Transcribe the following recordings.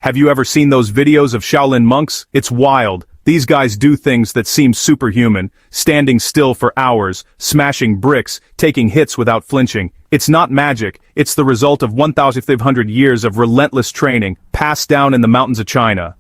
Have you ever seen those videos of Shaolin monks? It's wild. These guys do things that seem superhuman, standing still for hours, smashing bricks, taking hits without flinching. It's not magic, it's the result of 1,500 years of relentless training, passed down in the mountains of China.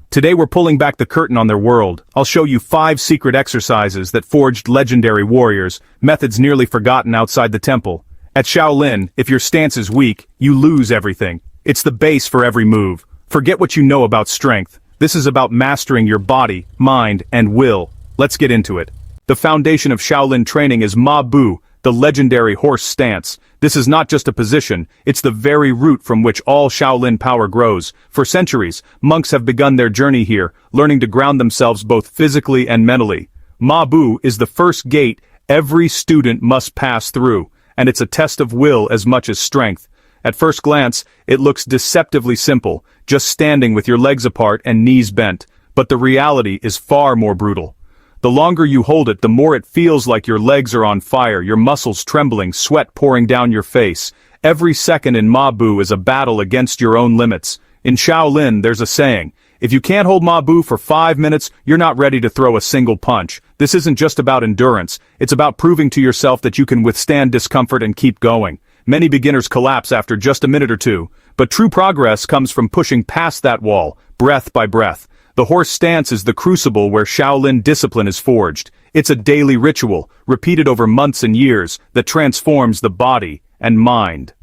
Today we're pulling back the curtain on their world. I'll show you 5 secret exercises that forged legendary warriors, methods nearly forgotten outside the temple. At Shaolin, if your stance is weak, you lose everything. It's the base for every move. Forget what you know about strength. This is about mastering your body, mind, and will. Let's get into it. The foundation of Shaolin training is Ma Bu, the legendary horse stance. This is not just a position, it's the very root from which all Shaolin power grows. For centuries, monks have begun their journey here, learning to ground themselves both physically and mentally. Ma Bu is the first gate every student must pass through, and it's a test of will as much as strength. At first glance, it looks deceptively simple, just standing with your legs apart and knees bent, but the reality is far more brutal. The longer you hold it, the more it feels like your legs are on fire, your muscles trembling, sweat pouring down your face. Every second in Ma Bu is a battle against your own limits. In Shaolin, there's a saying, if you can't hold Ma Bu for 5 minutes, you're not ready to throw a single punch. This isn't just about endurance, it's about proving to yourself that you can withstand discomfort and keep going. Many beginners collapse after just a minute or two, but true progress comes from pushing past that wall, breath by breath. The horse stance is the crucible where Shaolin discipline is forged. It's a daily ritual, repeated over months and years, that transforms the body and mind.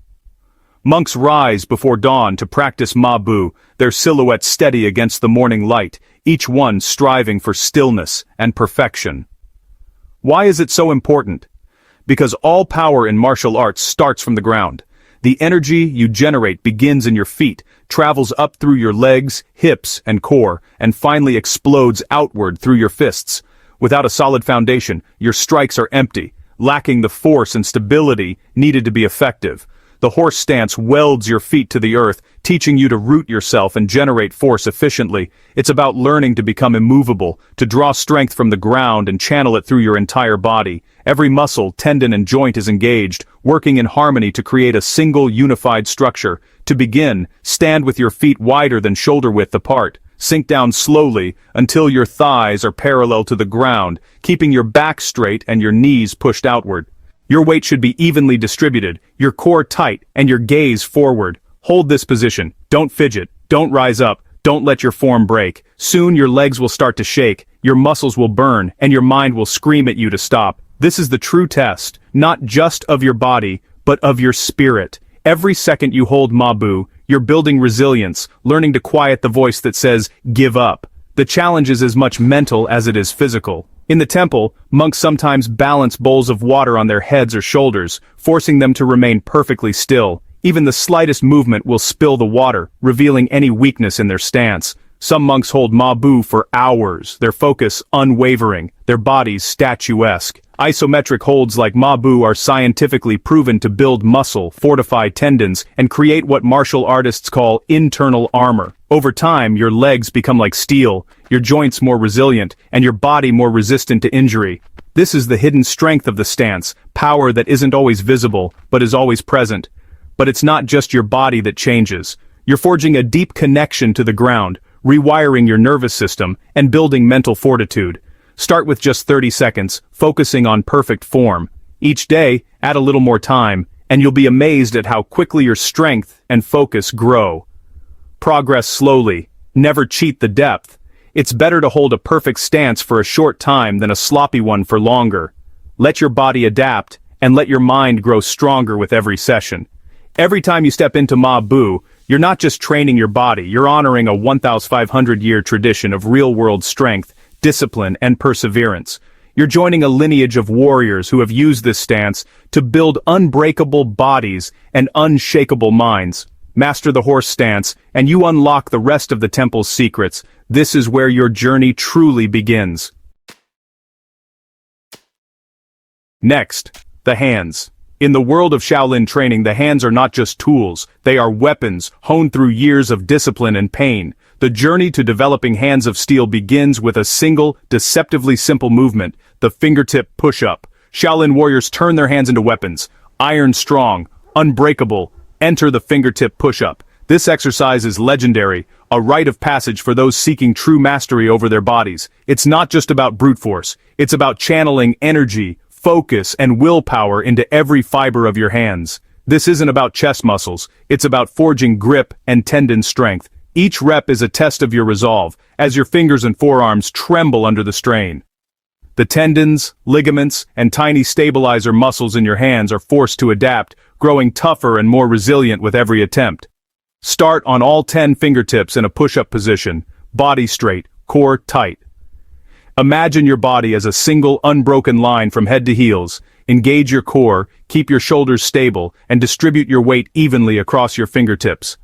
Monks rise before dawn to practice Ma Bu, their silhouette steady against the morning light, each one striving for stillness and perfection. Why is it so important? Because all power in martial arts starts from the ground. The energy you generate begins in your feet, travels up through your legs, hips, and core, and finally explodes outward through your fists. Without a solid foundation, your strikes are empty, lacking the force and stability needed to be effective. The horse stance welds your feet to the earth, teaching you to root yourself and generate force efficiently. It's about learning to become immovable, to draw strength from the ground and channel it through your entire body. Every muscle, tendon, and joint is engaged, working in harmony to create a single unified structure. To begin, stand with your feet wider than shoulder width apart. Sink down slowly until your thighs are parallel to the ground, keeping your back straight and your knees pushed outward. Your weight should be evenly distributed, your core tight, and your gaze forward. Hold this position. Don't fidget. Don't rise up. Don't let your form break. Soon your legs will start to shake, your muscles will burn, and your mind will scream at you to stop. This is the true test, not just of your body, but of your spirit. Every second you hold Ma Bu, you're building resilience, learning to quiet the voice that says, give up. The challenge is as much mental as it is physical. In the temple, monks sometimes balance bowls of water on their heads or shoulders, forcing them to remain perfectly still. Even the slightest movement will spill the water, revealing any weakness in their stance. Some monks hold Ma Bu for hours, their focus unwavering, their bodies statuesque. Isometric holds like Ma Bu are scientifically proven to build muscle, fortify tendons, and create what martial artists call internal armor. Over time, your legs become like steel, your joints more resilient, and your body more resistant to injury. This is the hidden strength of the stance, power that isn't always visible, but is always present. But it's not just your body that changes. You're forging a deep connection to the ground, rewiring your nervous system, and building mental fortitude. Start with just 30 seconds, focusing on perfect form. Each day, add a little more time, and you'll be amazed at how quickly your strength and focus grow. Progress slowly. Never cheat the depth. It's better to hold a perfect stance for a short time than a sloppy one for longer. Let your body adapt, and let your mind grow stronger with every session. Every time you step into Ma Bu, you're not just training your body, you're honoring a 1,500-year tradition of real-world strength, discipline, and perseverance. You're joining a lineage of warriors who have used this stance to build unbreakable bodies and unshakable minds. Master the horse stance, and you unlock the rest of the temple's secrets. This is where your journey truly begins. Next, the hands. In the world of Shaolin training, the hands are not just tools, they are weapons, honed through years of discipline and pain. The journey to developing hands of steel begins with a single, deceptively simple movement, the fingertip push-up. Shaolin warriors turn their hands into weapons. Iron strong, unbreakable, enter the fingertip push-up. This exercise is legendary, a rite of passage for those seeking true mastery over their bodies. It's not just about brute force, it's about channeling energy, focus, and willpower into every fiber of your hands. This isn't about chest muscles, it's about forging grip and tendon strength. Each rep is a test of your resolve, as your fingers and forearms tremble under the strain. The tendons, ligaments, and tiny stabilizer muscles in your hands are forced to adapt, growing tougher and more resilient with every attempt. Start on all 10 fingertips in a push-up position, body straight, core tight. Imagine your body as a single unbroken line from head to heels. Engage your core, keep your shoulders stable, and distribute your weight evenly across your fingertips.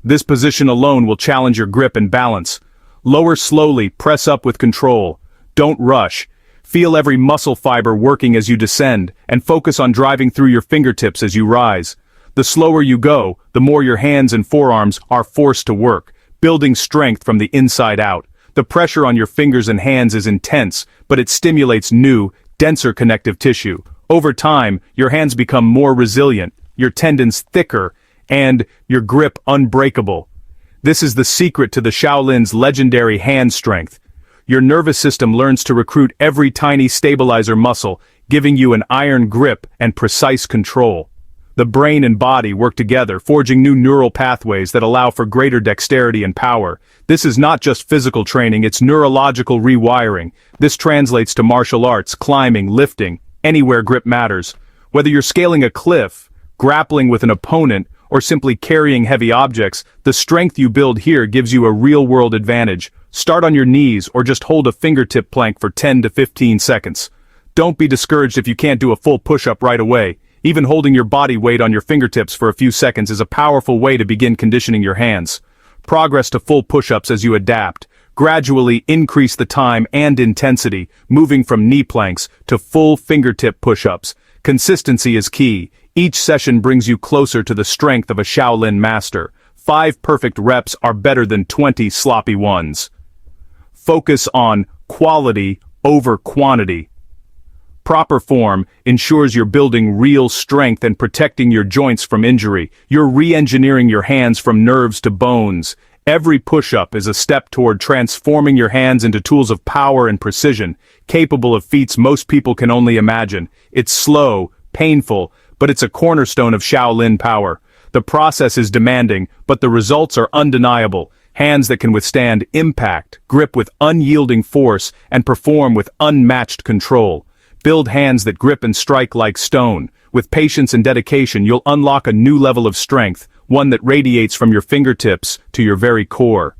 This position alone will challenge your grip and balance. Lower slowly, press up with control. Don't rush. Feel every muscle fiber working as you descend, and focus on driving through your fingertips as you rise. The slower you go, the more your hands and forearms are forced to work, building strength from the inside out. The pressure on your fingers and hands is intense, but it stimulates new, denser connective tissue. Over time, your hands become more resilient, your tendons thicker, and your grip unbreakable. This is the secret to the Shaolin's legendary hand strength. Your nervous system learns to recruit every tiny stabilizer muscle, giving you an iron grip and precise control. The brain and body work together, forging new neural pathways that allow for greater dexterity and power. This is not just physical training, it's neurological rewiring. This translates to martial arts, climbing, lifting, anywhere grip matters. Whether you're scaling a cliff, grappling with an opponent, or simply carrying heavy objects, the strength you build here gives you a real-world advantage. Start on your knees or just hold a fingertip plank for 10 to 15 seconds. Don't be discouraged if you can't do a full push-up right away. Even holding your body weight on your fingertips for a few seconds is a powerful way to begin conditioning your hands. Progress to full push-ups as you adapt. Gradually increase the time and intensity, moving from knee planks to full fingertip push-ups. Consistency is key. Each session brings you closer to the strength of a Shaolin master. 5 perfect reps are better than 20 sloppy ones. Focus on quality over quantity. Proper form ensures you're building real strength and protecting your joints from injury. You're re-engineering your hands from nerves to bones. Every push-up is a step toward transforming your hands into tools of power and precision, capable of feats most people can only imagine. It's slow, painful, but it's a cornerstone of Shaolin power. The process is demanding, but the results are undeniable. Hands that can withstand impact, grip with unyielding force, and perform with unmatched control. Build hands that grip and strike like stone. With patience and dedication, you'll unlock a new level of strength, one that radiates from your fingertips to your very core.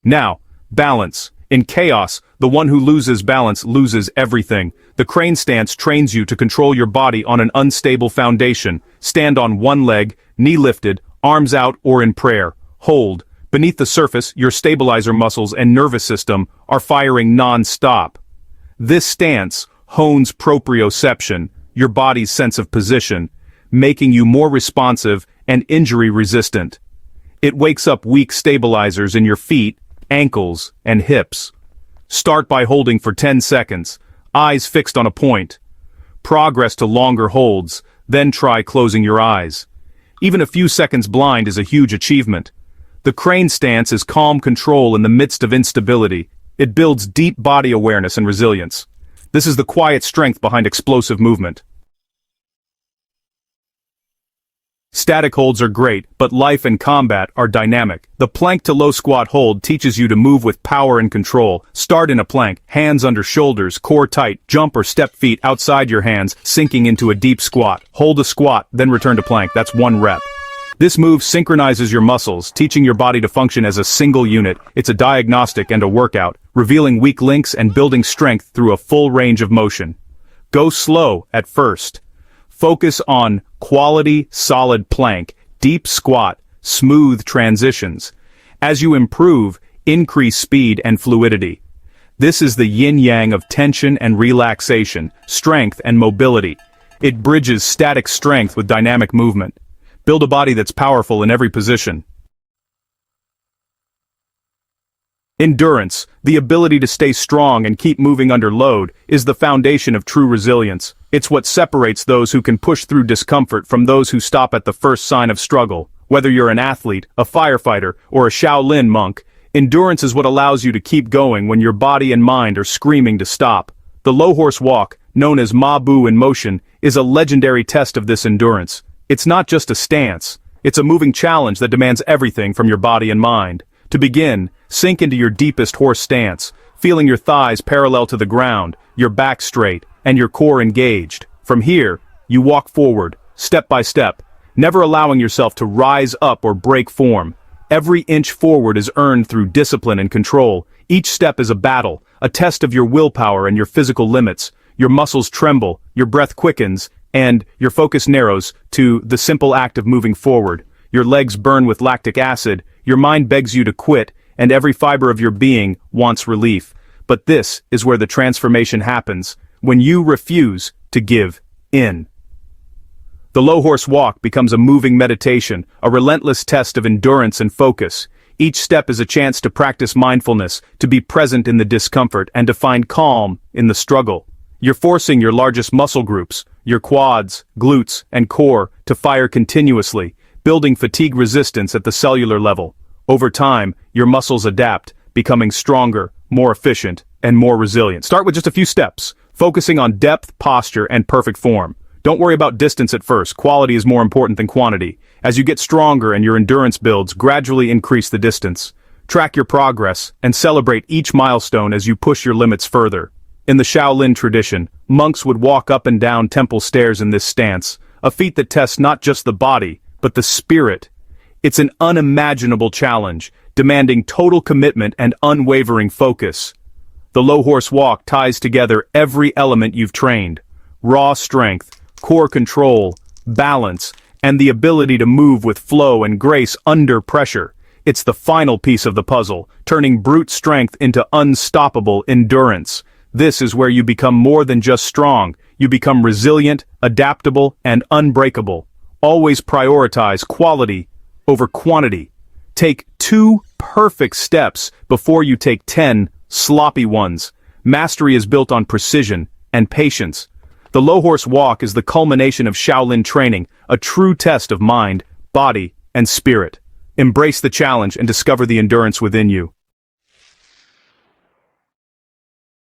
Now, balance. In chaos, the one who loses balance loses everything. The crane stance trains you to control your body on an unstable foundation. Stand on one leg, knee lifted, arms out or in prayer. Hold. Beneath the surface, your stabilizer muscles and nervous system are firing non-stop. This stance hones proprioception, your body's sense of position, making you more responsive and injury-resistant. It wakes up weak stabilizers in your feet, ankles, and hips. Start by holding for 10 seconds, eyes fixed on a point. Progress to longer holds, then try closing your eyes. Even a few seconds blind is a huge achievement. The crane stance is calm control in the midst of instability. It builds deep body awareness and resilience. This is the quiet strength behind explosive movement. Static holds are great, but life and combat are dynamic. The plank to low squat hold teaches you to move with power and control. Start in a plank, hands under shoulders, core tight, jump or step feet outside your hands, sinking into a deep squat. Hold a squat, then return to plank. That's 1 rep. This move synchronizes your muscles, teaching your body to function as a single unit. It's a diagnostic and a workout, revealing weak links and building strength through a full range of motion. Go slow at first. Focus on quality, solid plank, deep squat, smooth transitions. As you improve, increase speed and fluidity. This is the yin-yang of tension and relaxation, strength and mobility. It bridges static strength with dynamic movement. Build a body that's powerful in every position. Endurance, the ability to stay strong and keep moving under load, is the foundation of true resilience. It's what separates those who can push through discomfort from those who stop at the first sign of struggle. Whether you're an athlete, a firefighter, or a Shaolin monk, endurance is what allows you to keep going when your body and mind are screaming to stop. The low horse walk, known as Ma Bu in motion, is a legendary test of this endurance. It's not just a stance. It's a moving challenge that demands everything from your body and mind. To begin, sink into your deepest horse stance, feeling your thighs parallel to the ground, your back straight, and your core engaged. From here, you walk forward, step by step, never allowing yourself to rise up or break form. Every inch forward is earned through discipline and control. Each step is a battle, a test of your willpower and your physical limits. Your muscles tremble, your breath quickens, and your focus narrows to the simple act of moving forward. Your legs burn with lactic acid, your mind begs you to quit, and every fiber of your being wants relief. But this is where the transformation happens, when you refuse to give in. The low horse walk becomes a moving meditation, a relentless test of endurance and focus. Each step is a chance to practice mindfulness, to be present in the discomfort, and to find calm in the struggle. You're forcing your largest muscle groups, your quads, glutes, and core, to fire continuously, building fatigue resistance at the cellular level. Over time, your muscles adapt, becoming stronger, more efficient, and more resilient. Start with just a few steps, focusing on depth, posture, and perfect form. Don't worry about distance at first. Quality is more important than quantity. As you get stronger and your endurance builds, gradually increase the distance. Track your progress, and celebrate each milestone as you push your limits further. In the Shaolin tradition, monks would walk up and down temple stairs in this stance, a feat that tests not just the body, but the spirit. It's an unimaginable challenge, demanding total commitment and unwavering focus. The low horse walk ties together every element you've trained: raw strength, core control, balance, and the ability to move with flow and grace under pressure. It's the final piece of the puzzle, turning brute strength into unstoppable endurance. This is where you become more than just strong. You become resilient, adaptable, and unbreakable. Always prioritize quality over quantity. Take 2 perfect steps before you take 10 sloppy ones. Mastery is built on precision and patience. The low horse walk is the culmination of Shaolin training, a true test of mind, body, and spirit. Embrace the challenge and discover the endurance within you.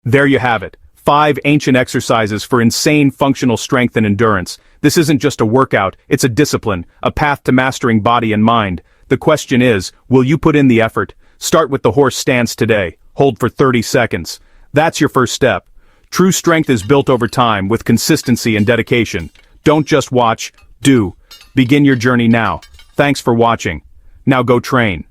There you have it. 5 ancient exercises for insane functional strength and endurance. This isn't just a workout, it's a discipline, a path to mastering body and mind. The question is, will you put in the effort? Start with the horse stance today. Hold for 30 seconds. That's your first step. True strength is built over time with consistency and dedication. Don't just watch, do. Begin your journey now. Thanks for watching. Now go train.